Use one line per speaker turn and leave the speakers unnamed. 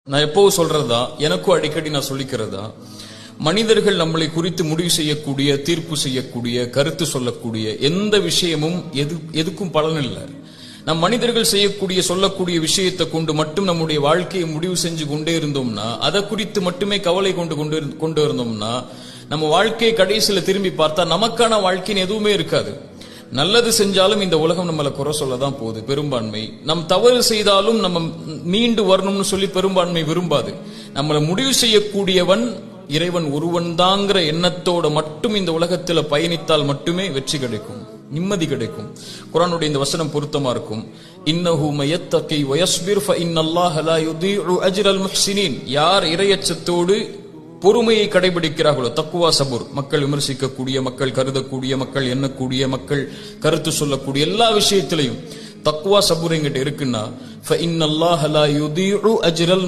நான் எப்பவும் சொல்றதா, எனக்கும் அடிக்கடி நான் சொல்லிக்கிறதா, மனிதர்கள் நம்மளை குறித்து முடிவு செய்யக்கூடிய, தீர்ப்பு செய்யக்கூடிய, கருத்து சொல்லக்கூடிய எந்த விஷயமும் எதுக்கும் பலன் இல்லை. நம் மனிதர்கள் செய்யக்கூடிய, சொல்லக்கூடிய விஷயத்தை கொண்டு மட்டும் நம்முடைய வாழ்க்கையை முடிவு செஞ்சு கொண்டே இருந்தோம்னா, அதை குறித்து மட்டுமே கவலை கொண்டு இருந்தோம்னா, நம்ம வாழ்க்கையை கடைசியில திரும்பி பார்த்தா நமக்கான வாழ்க்கைன்னு எதுவுமே இருக்காது. நல்லது செஞ்சாலும் இந்த உலகம் நம்மளை குறை சொல்லதான் போகுது பெரும்பான்மை. நம் தவறு செய்தாலும் நம்ம மீண்டு வரணும்னு சொல்லி பெரும்பான்மை விரும்பாது. நம்மளை முடிவு செய்யக்கூடியவன் இறைவன் ஒருவன் தாங்கிற எண்ணத்தோட மட்டும் இந்த உலகத்துல பயணித்தால் மட்டுமே வெற்றி கிடைக்கும், நிம்மதி கிடைக்கும். குர்ஆனுடைய இந்த வசனம் பொருத்தமா இருக்கும். இன்னஹு மயத்தகி வயஸ்பிர் ஃபஇன்னல்லாஹ லா யுதீஉ அஜ்ரல் முஹ்சினீன். யார் இறையச்சத்தோடு பொறுமையை கடைபிடிக்கிறார்களோ, தக்குவா சபுர், மக்கள் விமர்சிக்கக்கூடிய, மக்கள் கருதக்கூடிய, மக்கள் எண்ணக்கூடிய, மக்கள் கருத்து சொல்லக்கூடிய எல்லா விஷயத்திலையும் தக்குவா சபுர் என்கிட்ட இருக்குன்னா, ஃபஇன்னல்லாஹ லா யுதீஉ அஜ்ரல்